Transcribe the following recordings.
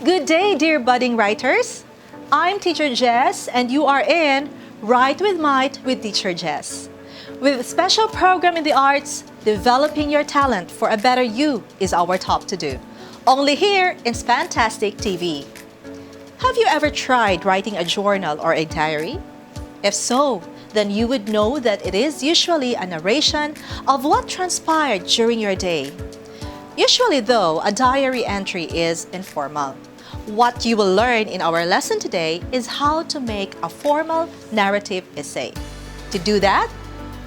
Good day, dear budding writers. I'm Teacher Jess, and you are in Write with Might with Teacher Jess. With a special program in the arts, developing your talent for a better you is our top to do. Only here in Fantastic TV. Have you ever tried writing a journal or a diary? If so, then you would know that it is usually a narration of what transpired during your day. Usually though, a diary entry is informal. What you will learn in our lesson today is how to make a formal narrative essay. To do that,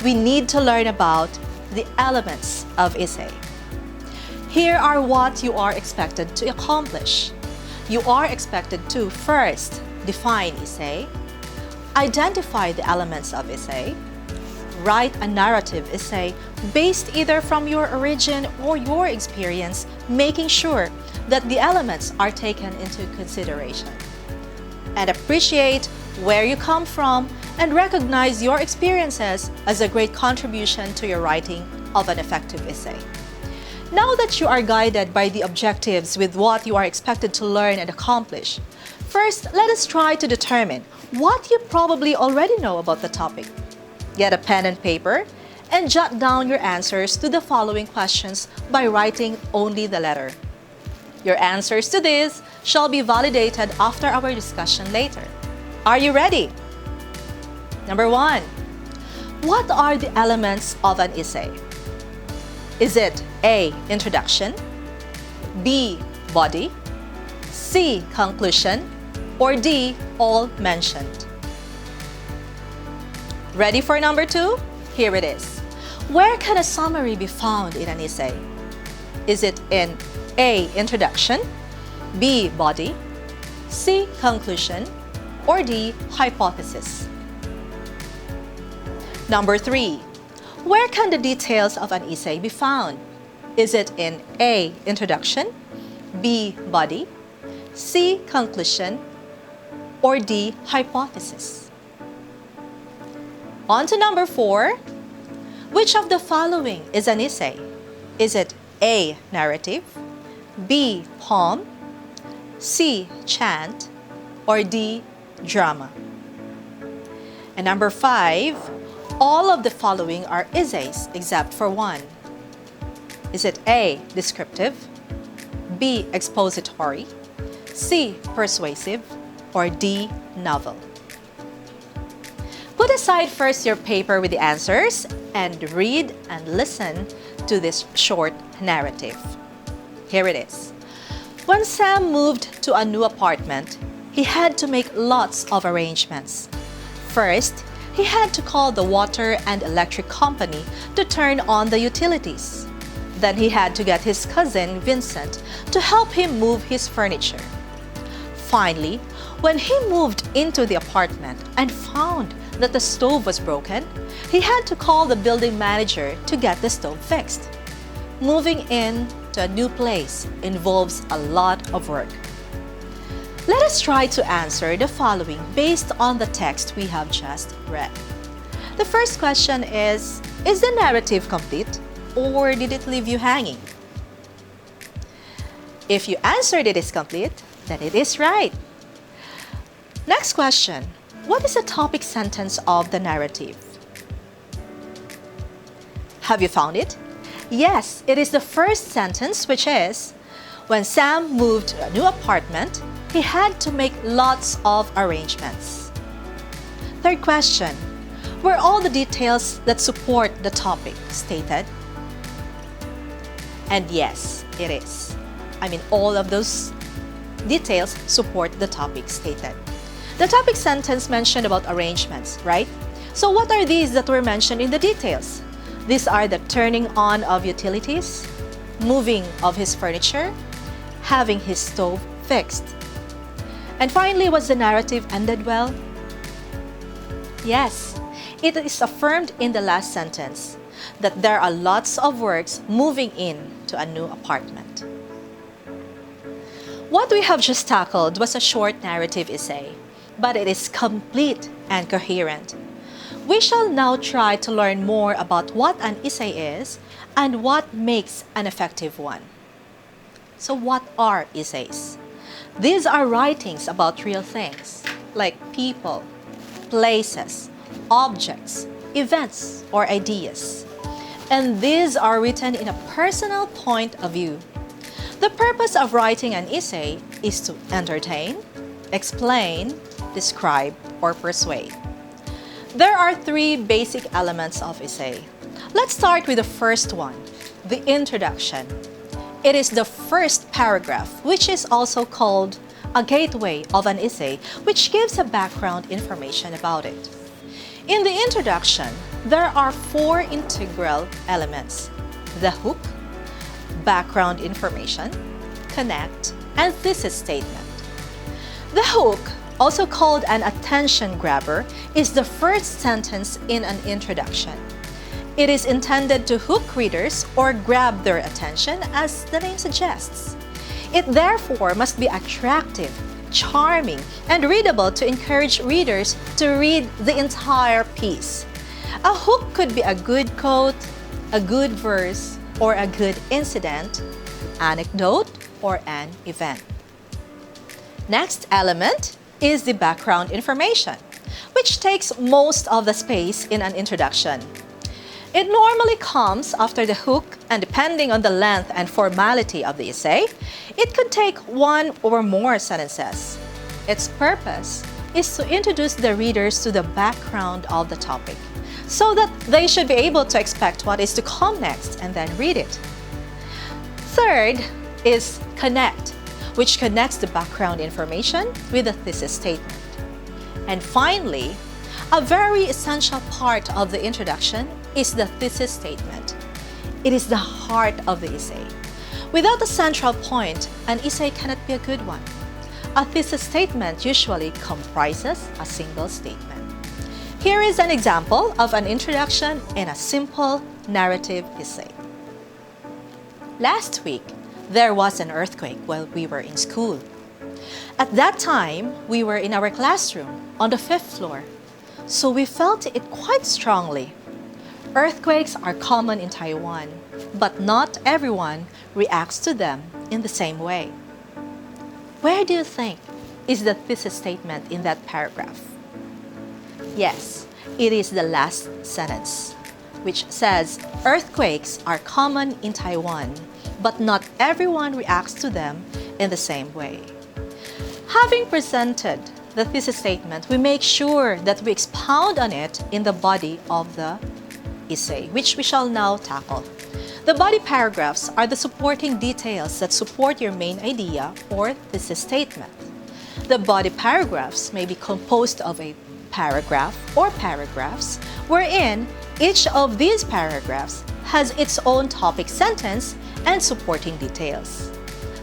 we need to learn about the elements of essay. Here are what you are expected to accomplish. You are expected to first define essay, identify the elements of essay, write a narrative essay based either from your origin or your experience, making sure that the elements are taken into consideration. And appreciate where you come from and recognize your experiences as a great contribution to your writing of an effective essay. Now that you are guided by the objectives with what you are expected to learn and accomplish, first let us try to determine what you probably already know about the topic. Get a pen and paper and jot down your answers to the following questions by writing only the letter. Your answers to this shall be validated after our discussion later. Are you ready? Number 1. What are the elements of an essay? Is it A. Introduction, B. Body, C. Conclusion, or D. All mentioned? Ready for number 2? Here it is. Where can a summary be found in an essay? Is it in A. Introduction, B. Body, C. Conclusion, or D. Hypothesis? Number 3. Where can the details of an essay be found? Is it in A. Introduction, B. Body, C. Conclusion, or D. Hypothesis? On to number 4. Which of the following is an essay? Is it A. Narrative, B. Poem, C. Chant, or D. Drama? And number 5. All of the following are essays except for one. Is it A. Descriptive, B. Expository, C. Persuasive, or D. Novel? Put aside first your paper with the answers and read and listen to this short narrative. Here it is. When Sam moved to a new apartment, he had to make lots of arrangements. First, he had to call the water and electric company to turn on the utilities. Then he had to get his cousin Vincent to help him move his furniture. Finally, when he moved into the apartment and found that the stove was broken, he had to call the building manager to get the stove fixed. Moving in to a new place involves a lot of work. Let us try to answer the following based on the text we have just read. The first question is the narrative complete or did it leave you hanging? If you answered it is complete, then it is right. Next question. What is the topic sentence of the narrative? Have you found it? Yes, it is the first sentence, which is, when Sam moved to a new apartment, he had to make lots of arrangements. Third question. Were all the details that support the topic stated? And yes, it is. All of those details support the topic stated. The topic sentence mentioned about arrangements, right? So what are these that were mentioned in the details? These are the turning on of utilities, moving of his furniture, having his stove fixed. And finally, was the narrative ended well? Yes, it is affirmed in the last sentence that there are lots of works moving in to a new apartment. What we have just tackled was a short narrative essay, but it is complete and coherent. We shall now try to learn more about what an essay is and what makes an effective one. So what are essays? These are writings about real things, like people, places, objects, events, or ideas. And these are written in a personal point of view. The purpose of writing an essay is to entertain, explain, describe, or persuade. There are three basic elements of essay. Let's start with the first one, the introduction. It is the first paragraph, which is also called a gateway of an essay, which gives a background information about it. In the introduction, there are four integral elements: the hook, background information, connect, and thesis statement. The hook, also called an attention grabber, is the first sentence in an introduction. It is intended to hook readers or grab their attention, as the name suggests. It therefore must be attractive, charming, and readable to encourage readers to read the entire piece. A hook could be a good quote, a good verse, or a good incident, anecdote, or an event. Next element is the background information, which takes most of the space in an introduction. It normally comes after the hook, and depending on the length and formality of the essay, it could take one or more sentences. Its purpose is to introduce the readers to the background of the topic, so that they should be able to expect what is to come next and then read it. Third is connect, which connects the background information with the thesis statement. And finally, a very essential part of the introduction is the thesis statement. It is the heart of the essay. Without a central point, an essay cannot be a good one. A thesis statement usually comprises a single statement. Here is an example of an introduction in a simple narrative essay. Last week, there was an earthquake while we were in school. At that time, we were in our classroom on the 5th floor, so we felt it quite strongly. Earthquakes are common in Taiwan, but not everyone reacts to them in the same way. Where do you think is the thesis statement in that paragraph? Yes, it is the last sentence, which says earthquakes are common in Taiwan, but not everyone reacts to them in the same way. Having presented the thesis statement, we make sure that we expound on it in the body of the essay, which we shall now tackle. The body paragraphs are the supporting details that support your main idea or thesis statement. The body paragraphs may be composed of a paragraph or paragraphs, wherein each of these paragraphs has its own topic sentence and supporting details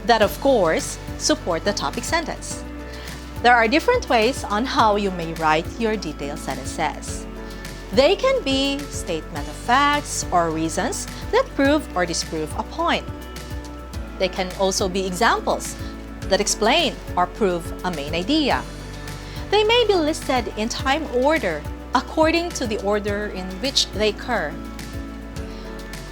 that, of course, support the topic sentence. There are different ways on how you may write your detailed sentences. They can be statement of facts or reasons that prove or disprove a point. They can also be examples that explain or prove a main idea. They may be listed in time order according to the order in which they occur.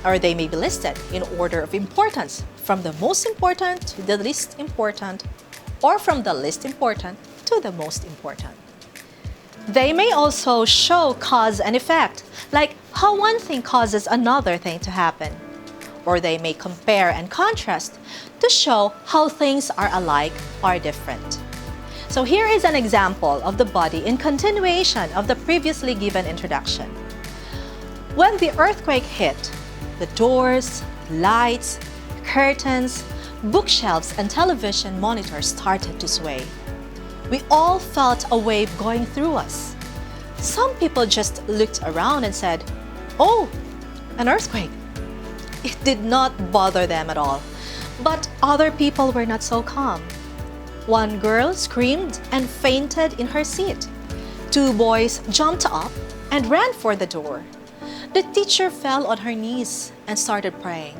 Or they may be listed in order of importance, from the most important to the least important, or from the least important to the most important. They may also show cause and effect, like how one thing causes another thing to happen. Or they may compare and contrast to show how things are alike or different. So here is an example of the body in continuation of the previously given introduction. When the earthquake hit, the doors, lights, curtains, bookshelves, and television monitors started to sway. We all felt a wave going through us. Some people just looked around and said, "Oh, an earthquake." It did not bother them at all, but other people were not so calm. One girl screamed and fainted in her seat. Two boys jumped up and ran for the door. The teacher fell on her knees and started praying.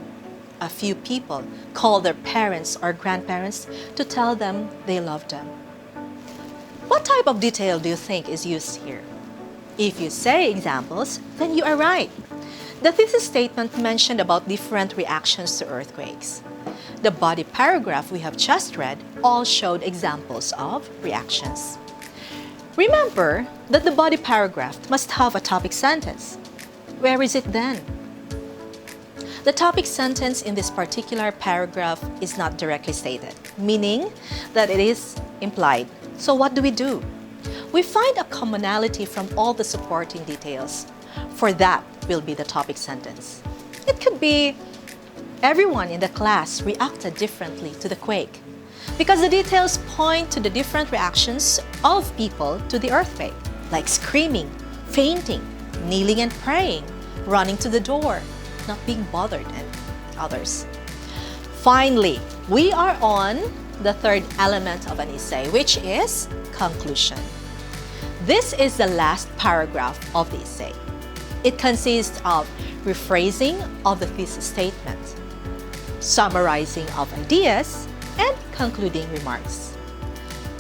A few people called their parents or grandparents to tell them they loved them. What type of detail do you think is used here? If you say examples, then you are right. The thesis statement mentioned about different reactions to earthquakes. the body paragraph we have just read all showed examples of reactions. Remember that the body paragraph must have a topic sentence. Where is it then? The topic sentence in this particular paragraph is not directly stated, meaning that it is implied. So what do? We find a commonality from all the supporting details. For that will be the topic sentence. It could be, everyone in the class reacted differently to the quake, because the details point to the different reactions of people to the earthquake, like screaming, fainting, kneeling and praying, running to the door, not being bothered, and others. Finally, we are on the third element of an essay, which is conclusion. This is the last paragraph of the essay. It consists of rephrasing of the thesis statement, summarizing of ideas, and concluding remarks.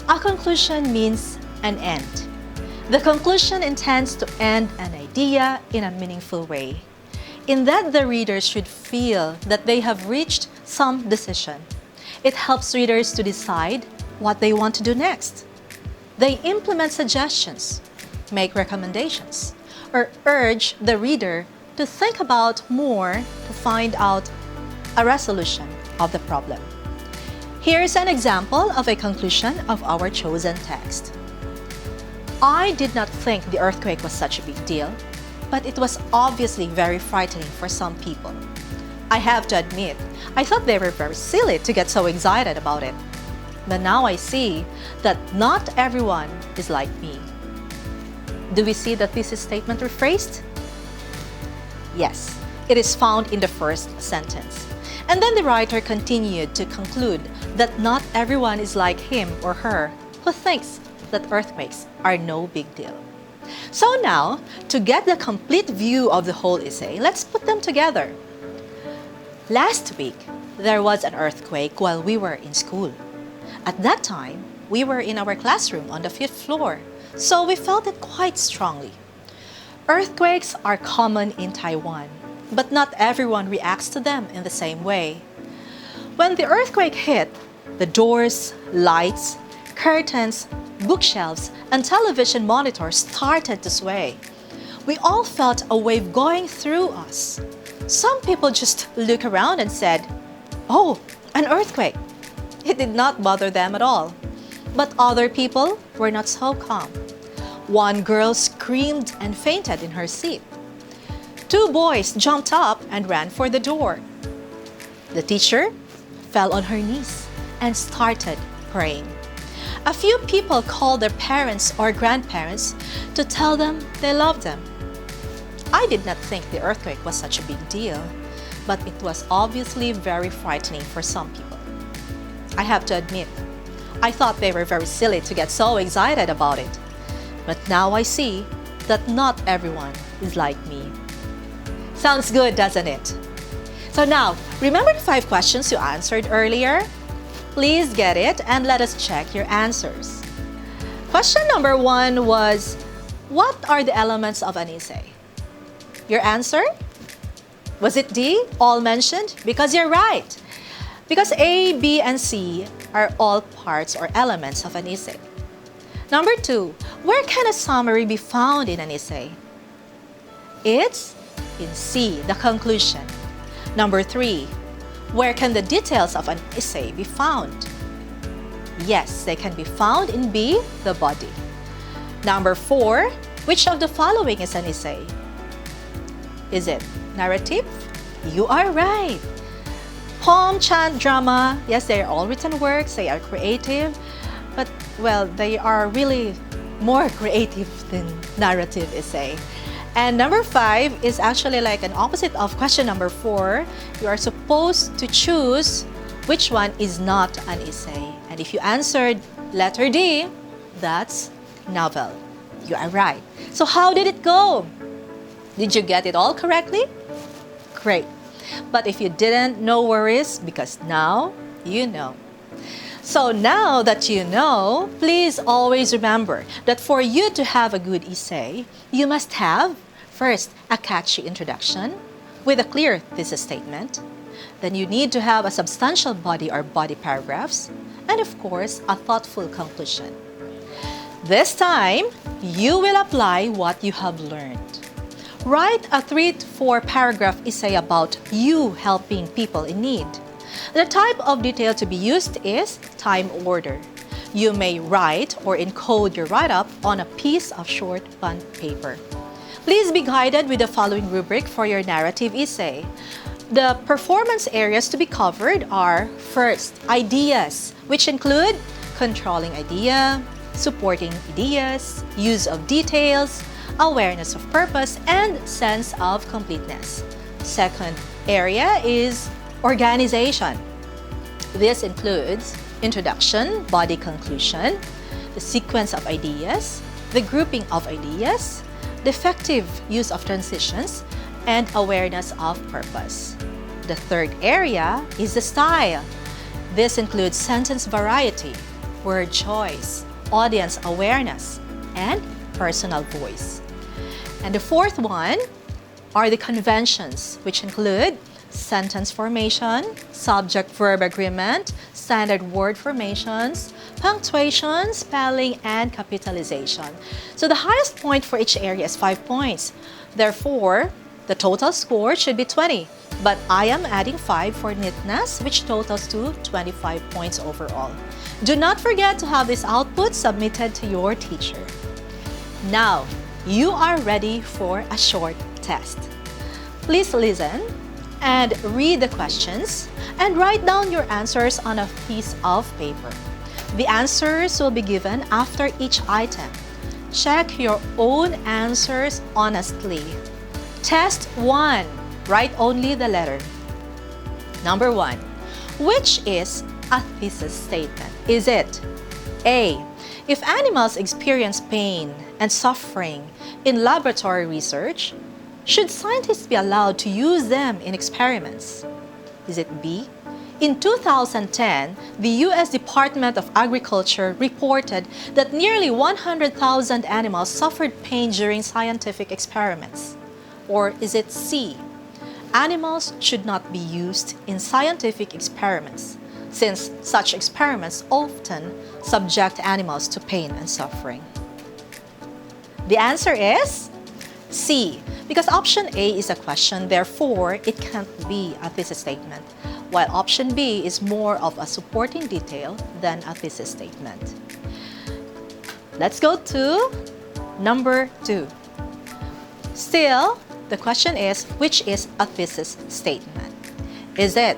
A conclusion means an end. The conclusion intends to end an idea in a meaningful way, in that the readers should feel that they have reached some decision. It helps readers to decide what they want to do next. They implement suggestions, make recommendations, or urge the reader to think about more to find out a resolution of the problem. Here's an example of a conclusion of our chosen text. I did not think the earthquake was such a big deal, but it was obviously very frightening for some people. I have to admit, I thought they were very silly to get so excited about it. But now I see that not everyone is like me. Do we see the thesis statement rephrased? Yes, it is found in the first sentence. And then the writer continued to conclude that not everyone is like him or her who thinks that earthquakes are no big deal. So now, to get the complete view of the whole essay, let's put them together. Last week, there was an earthquake while we were in school. At that time, we were in our classroom on the 5th floor, so we felt it quite strongly. Earthquakes are common in Taiwan, but not everyone reacts to them in the same way. When the earthquake hit, the doors, lights, curtains, bookshelves, and television monitors started to sway. We all felt a wave going through us. Some people just looked around and said, "Oh, an earthquake." It did not bother them at all. But other people were not so calm. One girl screamed and fainted in her seat. 2 boys jumped up and ran for the door. The teacher fell on her knees and started praying. A few people called their parents or grandparents to tell them they loved them. I did not think the earthquake was such a big deal, but it was obviously very frightening for some people. I have to admit, I thought they were very silly to get so excited about it. But now I see that not everyone is like me. Sounds good, doesn't it? So now, remember the 5 questions you answered earlier? Please get it and let us check your answers. Question number 1 was, what are the elements of an essay? Your answer? Was it D, all mentioned? Because you're right. Because A, B, and C are all parts or elements of an essay. Number 2, where can a summary be found in an essay? It's in C, the conclusion. Number 3, where can the details of an essay be found? Yes, they can be found in B, the body. Number 4, which of the following is an essay? Is it narrative? You are right. Poem, chant, drama, yes, they are all written works, they are creative, but, well, they are really more creative than narrative essay. And number 5 is actually like an opposite of question number 4. You are supposed to choose which one is not an essay. And if you answered letter D, that's novel. You are right. So how did it go? Did you get it all correctly? Great. But if you didn't, no worries, because now you know. So now that you know, please always remember that for you to have a good essay, you must have, first, a catchy introduction with a clear thesis statement, then you need to have a substantial body or body paragraphs, and of course, a thoughtful conclusion. This time, you will apply what you have learned. Write a 3 to 4 paragraph essay about you helping people in need. The type of detail to be used is time order. You may write or encode your write-up on a piece of short bond paper. Please be guided with the following rubric for your narrative essay. The performance areas to be covered are, first, ideas, which include controlling idea, supporting ideas, use of details, awareness of purpose, and sense of completeness. Second area is organization. This includes introduction, body conclusion, the sequence of ideas, the grouping of ideas, the effective use of transitions, and awareness of purpose. The third area is the style. This includes sentence variety, word choice, audience awareness, and personal voice. And the fourth one are the conventions, which include sentence formation, subject-verb agreement, standard word formations, punctuation, spelling, and capitalization. So the highest point for each area is 5 points. Therefore, the total score should be 20, but I am adding 5 for neatness, which totals to 25 points overall. Do not forget to have this output submitted to your teacher. Now, you are ready for a short test. Please listen and read the questions and write down your answers on a piece of paper. The answers will be given after each item. Check your own answers honestly. Test 1. Write only the letter. Number 1. Which is a thesis statement? Is it A. If animals experience pain and suffering in laboratory research, should scientists be allowed to use them in experiments? Is it B? In 2010, the U.S. Department of Agriculture reported that nearly 100,000 animals suffered pain during scientific experiments. Or is it C? Animals should not be used in scientific experiments, since such experiments often subject animals to pain and suffering. The answer is C, because option A is a question, therefore it can't be a thesis statement, while option B is more of a supporting detail than a thesis statement. Let's go to number 2. Still, the question is, which is a thesis statement? Is it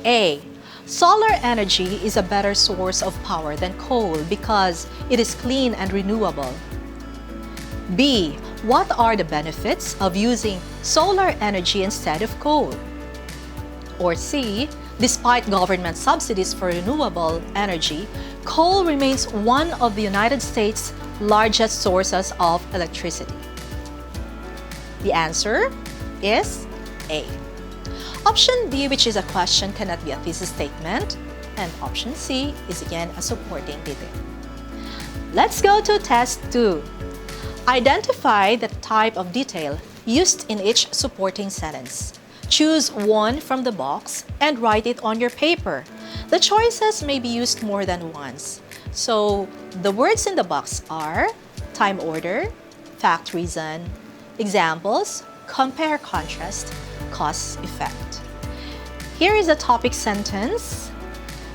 A. Solar energy is a better source of power than coal because it is clean and renewable? B. What are the benefits of using solar energy instead of coal? Or C. Despite government subsidies for renewable energy, coal remains one of the United States' largest sources of electricity. The answer is A. Option B, which is a question, cannot be a thesis statement, and option C is again a supporting detail. Let's go to test 2. Identify the type of detail used in each supporting sentence. Choose one from the box and write it on your paper. The choices may be used more than once. So the words in the box are time order, fact reason, examples, compare contrast, cause effect. Here is a topic sentence.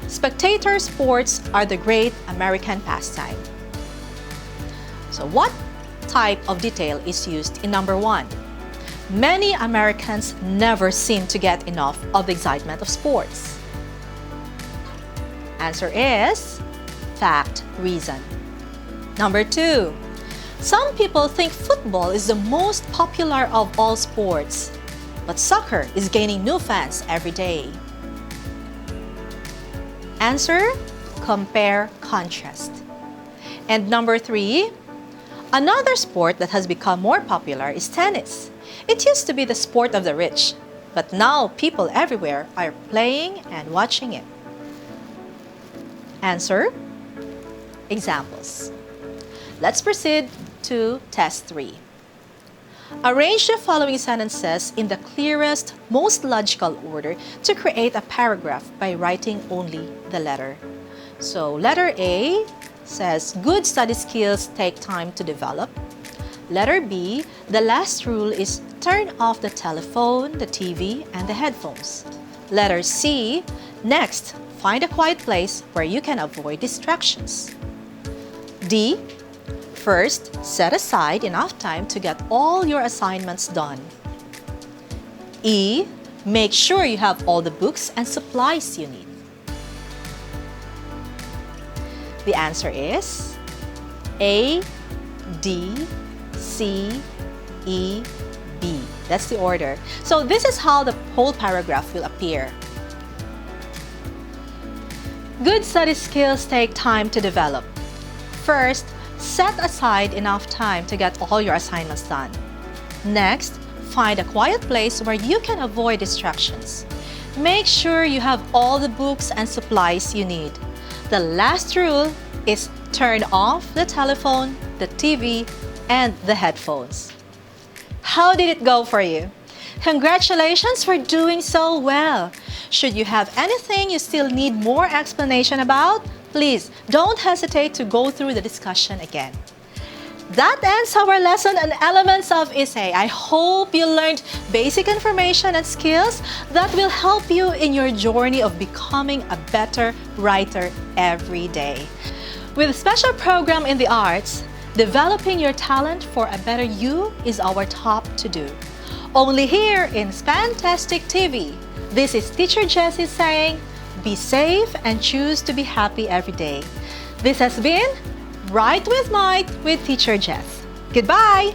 Spectator sports are the great American pastime. So what type of detail is used in number 1? Many Americans never seem to get enough of the excitement of sports. Answer is fact, reason. Number 2, some people think football is the most popular of all sports, but soccer is gaining new fans every day. Answer, compare, contrast. And number 3, another sport that has become more popular is tennis. It used to be the sport of the rich, but now people everywhere are playing and watching it. Answer, examples. Let's proceed to test 3. Arrange the following sentences in the clearest, most logical order to create a paragraph by writing only the letter. So letter A says, good study skills take time to develop. Letter B, the last rule is turn off the telephone, the TV, and the headphones. Letter C, next, find a quiet place where you can avoid distractions. D, first, set aside enough time to get all your assignments done. E, make sure you have all the books and supplies you need. The answer is A, D, C, E, B. That's the order. So this is how the whole paragraph will appear. Good study skills take time to develop. First, set aside enough time to get all your assignments done. Next, find a quiet place where you can avoid distractions. Make sure you have all the books and supplies you need. The last rule is turn off the telephone, the TV, and the headphones. How did it go for you? Congratulations for doing so well! Should you have anything you still need more explanation about, please don't hesitate to go through the discussion again. That ends our lesson on elements of essay. I hope you learned basic information and skills that will help you in your journey of becoming a better writer every day. With a special program in the arts, developing your talent for a better you is our top to-do. Only here in Spantastic TV. This is Teacher Jessie saying, be safe and choose to be happy every day. This has been Write with Might with Teacher Jess. Goodbye!